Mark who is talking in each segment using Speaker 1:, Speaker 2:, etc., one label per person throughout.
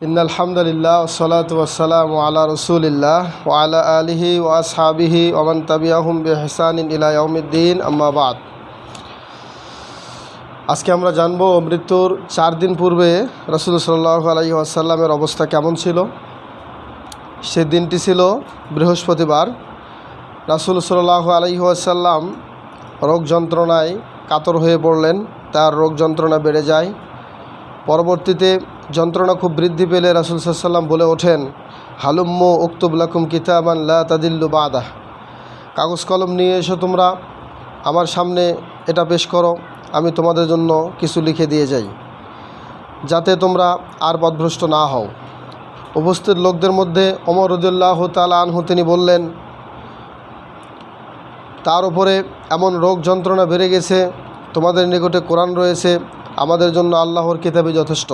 Speaker 1: ইন্নাল হামদুলিল্লাহ ওয়াসসালাতু ওয়াসসালামু আলা রাসূলিল্লাহ ওয়া আলা আলিহি ওয়া আসহাবিহি ওয়া মান তাবিআহুম বিইহসানিন ইলা ইয়াউমিদ্দিন আম্মা বাদ। আজকে আমরা জানব মৃত্যুর 4 দিন পূর্বে রাসূল সাল্লাল্লাহু আলাইহি ওয়াসাল্লামের অবস্থা কেমন ছিল। সেই দিনটি ছিল বৃহস্পতিবার। রাসূল সাল্লাল্লাহু আলাইহি ওয়াসাল্লাম রোগ যন্ত্রণায় কাতর হয়ে পড়লেন। তার রোগ যন্ত্রণা বেড়ে যায়। পরবর্তীতে যন্ত্রণা খুব বৃদ্ধি পেলে রাসূল সাল্লাল্লাহু আলাইহি ওয়াসাল্লাম বলে ওঠেন, হালুম্মু উকতুব লাকুম কিতাবান লা তাদিল্লু বাদাহ। কাগজ কলম নিয়ে এসো, তোমরা আমার সামনে এটা পেশ করো, আমি তোমাদের জন্য কিছু লিখে দিয়ে যাই, যাতে তোমরা আর পথভ্রষ্ট না হও। উপস্থিত লোকদের মধ্যে ওমর রাদিয়াল্লাহু তাআলা আনহু তিনি বললেন, তার উপরে এমন রোগ যন্ত্রণা বেড়ে গেছে, তোমাদের নিকটে কোরআন রয়েছে, আমাদের জন্য আল্লাহর কিতাবই যথেষ্ট।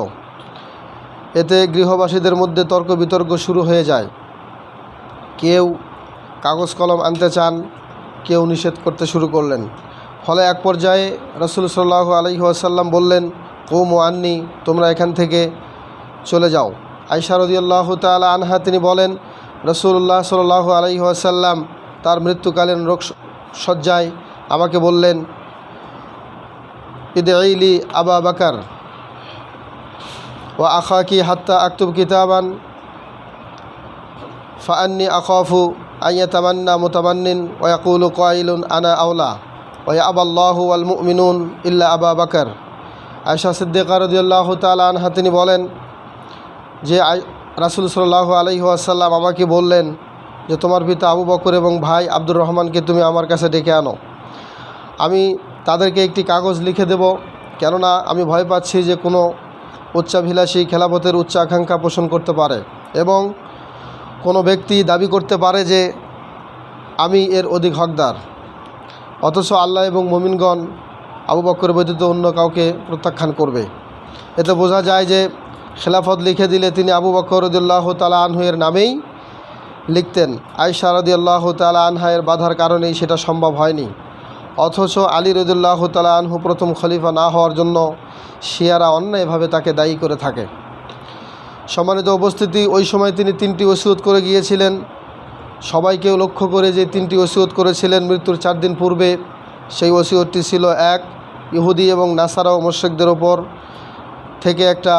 Speaker 1: এতে গৃহবাসীদের মধ্যে তর্ক বিতর্ক শুরু হয়ে যায়। কেউ কাগজ কলম আনতে চান, কেউ নিষেধ করতে শুরু করলেন। ফলে এক পর্যায়ে রাসূল সাল্লাল্লাহু আলাইহি ওয়াসাল্লাম বললেন, কুমু আন্নি, তোমরা এখান থেকে চলে যাও। আয়েশা রাদিয়াল্লাহু তাআলা আনহা তিনি বলেন, রাসূলুল্লাহ সাল্লাল্লাহু আলাইহি ওয়াসাল্লাম তার মৃত্যুকালীন রোগ শয্যায় আমাকে বললেন, ইদঈলি আবা বকর ওয়া আখাকি হাত্তা আকতুব কিতাবান ফাআন্নি আখাফু আন ইয়াতামান্না মুতামান্নিন ওয়া ইয়াকুলু কাইলুন আনা আওলা ওয়া ইয়াবাল্লাহু ওয়াল মুমিনুন ইল্লা আবা বকর। আয়েশা সিদ্দিকা রাদিয়াল্লাহু তাআলা আনহা তিনি বলেন যে রাসূল সাল্লাল্লাহু আলাইহি ওয়াসাল্লাম আমাকে বললেন যে তোমার পিতা আবু বকর এবং ভাই আব্দুর রহমানকে তুমি আমার কাছে ডেকে আনো। আমি তাদেরকে একটি কাগজ লিখে দেব, কেননা আমি ভয় পাচ্ছি যে কোনো উচ্চাভিলাষী খেলাফতের উচ্চ আকাঙ্ক্ষা পোষণ করতে পারে এবং কোনো ব্যক্তি দাবি করতে পারে যে আমি এর অধিক হকদার, অথচ আল্লাহ এবং মুমিনগণ আবু বকর ব্যতীত অন্য কাউকে প্রত্যাখ্যান করবে। এতে বোঝা যায় যে খেলাফত লিখে দিলে তিনি আবু বকর রাদিয়াল্লাহু তাআলা আনহু এর নামেই লিখতেন। আয়েশা রাদিয়াল্লাহু তাআলা আনহা এর বাধার কারণেই সেটা সম্ভব হয়নি। অথচ আলী রাদিয়াল্লাহু তাআলা আনহু প্রথম খলিফা না হওয়ার জন্য শিয়ারা অন্যায়ভাবে তাকে দায়ী করে থাকে। সম্মানিত উপস্থিতি, ওই সময় তিনি 3টি ওসিয়ত করে গিয়েছিলেন। সবাইকে লক্ষ্য করে যে 3টি ওসিয়ত করেছিলেন মৃত্যুর 4 দিন পূর্বে, সেই ওসিয়তটি ছিল 1, ইহুদি এবং নাসারা ও মুশরিকদের ওপর থেকে একটা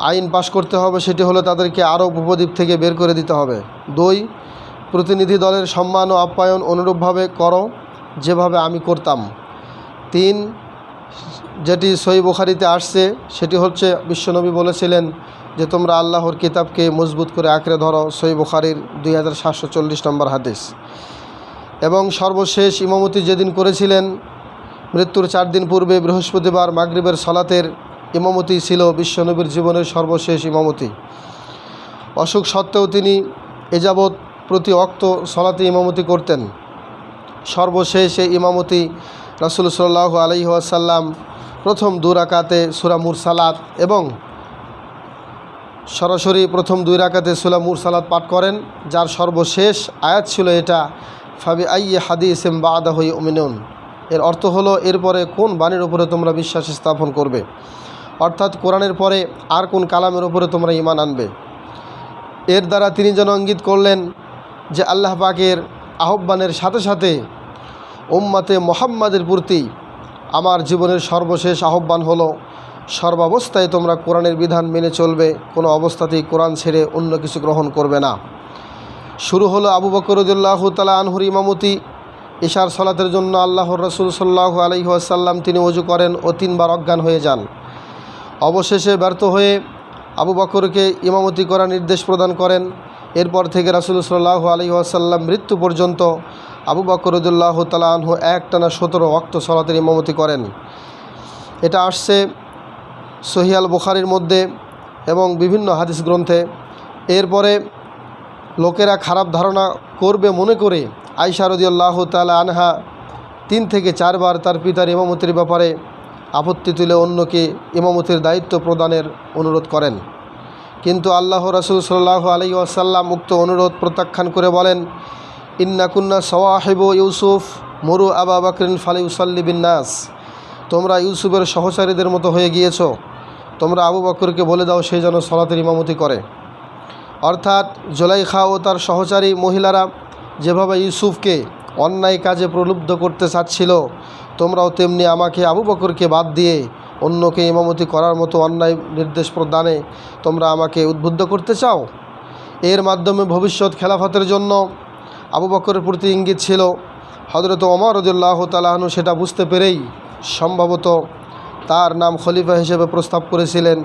Speaker 1: আইন পাশ করতে হবে, সেটি হলো তাদেরকে আরব উপদ্বীপ থেকে বের করে দিতে হবে। 2, প্রতিনিধি দলের সম্মান ও আপ্যায়ন অনুরূপভাবে করো যেভাবে আমি করতাম। 3, যেটি সহিহ বুখারীতে আসছে সেটি হচ্ছে বিশ্বনবী বলেছিলেন যে তোমরা আল্লাহর কিতাবকে মজবুত করে আঁকড়ে ধরো, সহিহ বুখারীর 2740 নম্বর হাদিস। এবং সর্বশেষ ইমামতি যেদিন করেছিলেন মৃত্যুর 4 দিন পূর্বে বৃহস্পতিবার মাগরিবের সালাতের ইমামতি ছিল বিশ্বনবীর জীবনের সর্বশেষ ইমামতি। অসুখ সত্ত্বেও তিনি এযাবৎ প্রতি ওয়াক্ত সালাতে ইমামতি করতেন। সর্বশেষ এই ইমামতি রাসূল সাল্লাল্লাহু আলাইহি ওয়াসাল্লাম প্রথম 2 রাকাতে সূরা মুরসালাত এবং সরাসরি প্রথম 2 রাকাতে সূরা মুরসালাত পাঠ করেন, যার সর্বশেষ আয়াত ছিল এটা, ফাবি আইয়ি হাদিসিম বাদাহু ইউমিনুন। এর অর্থ হলো এরপরে কোন বাণীর উপরে তোমরা বিশ্বাস স্থাপন করবে, অর্থাৎ কোরআনের পরে আর কোন কালামের উপরে তোমরা ঈমান আনবে। এর দ্বারা তিনি যেন ইঙ্গিত করলেন যে আল্লাহ পাকের আহ্বানের সাথে সাথে উম্মতে মুহাম্মাদের প্রতি আমার জীবনের সর্বশেষ আহ্বান হলো সর্বাবস্থায় তোমরা কোরআনের বিধান মেনে চলবে, কোনো অবস্থাতেই কোরআন ছেড়ে অন্য কিছু গ্রহণ করবে না। শুরু হলো আবু বকর রাদিয়াল্লাহু তাআলা আনহুর ইমামতি। ইশার সালাতের জন্য আল্লাহর রাসূল সাল্লাল্লাহু আলাইহি ওয়াসাল্লাম তিনি ওযু করেন ও 3 বার অজ্ঞান হয়ে যান। অবশেষে ব্যর্থ হয়ে আবু বকরকে ইমামতি করার নির্দেশ প্রদান করেন। এরপর থেকে রাসূল সাল্লাল্লাহু আলাইহি ওয়াসাল্লাম মৃত্যু পর্যন্ত আবু বকর রাদিয়াল্লাহু তাআলা আনহু একটানা 17 ওয়াক্ত সালাতের ইমামতি করেন। এটা আসছে সহিহ আল বুখারীর মধ্যে এবং বিভিন্ন হাদিস গ্রন্থে। এরপরে লোকেরা খারাপ ধারণা করবে মনে করে আয়েশা রাদিয়াল্লাহু তাআলা আনহা 3 থেকে 4 বার তার পিতার ইমামতির ব্যাপারে আপত্তি তুলে অন্যকে ইমামতির দায়িত্ব প্রদানের অনুরোধ করেন, কিন্তু আল্লাহ রাসূল সাল্লাল্লাহু আলাইহি ওয়াসাল্লাম উক্ত অনুরোধ প্রত্যাখ্যান করে বলেন, ইন্না কুন্না সাওয়াহিবু ইউসুফ মুরু আবা বকরিন ফালিউসাল্লি বিন নাস। তোমরা ইউসুফের সহচারীদের মতো হয়ে গিয়েছো, তোমরা আবু বকরকে বলে দাও সে যেন সালাতের ইমামতি করে। অর্থাৎ জুলাইখা ও তার সহচারী মহিলারা যেভাবে ইউসুফকে অন্যায় কাজে প্রলুব্ধ করতে চাচ্ছিল, তোমরাও তেমনি আমাকে আবু বকরকে বাদ দিয়ে অন্যকে ইমামতি করার মতো অন্যায় নির্দেশ প্রদানে তোমরা আমাকে উদ্বুদ্ধ করতে চাও। এর মাধ্যমে ভবিষ্যৎ খেলাফতের জন্য আবু বকরের প্রতি ইঙ্গিত ছিল। হযরত ওমর রাদিয়াল্লাহু তাআলা আনহু সেটা বুঝতে পেরেই সম্ভবত তার নাম খলিফা হিসেবে প্রস্তাব করেছিলেন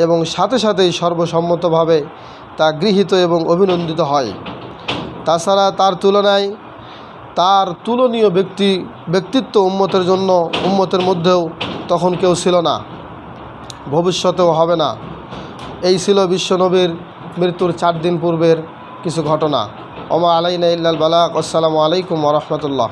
Speaker 1: এবং সাথে সাথেই সর্বসম্মতভাবে তা গৃহীত এবং অভিনন্দিত হয়। তাছাড়া তার তুলনায় তার তুলনীয় ব্যক্তিত্ব উম্মতের মধ্যেও তখন কেউ ছিল না, ভবিষ্যতেও হবে না। এই ছিল বিশ্বনবীর মৃত্যুর 4 দিন পূর্বের কিছু ঘটনা। ওমা আলাইনা ইল্লাল বালাগ। আসসালামু আলাইকুম ওয়া রাহমাতুল্লাহ।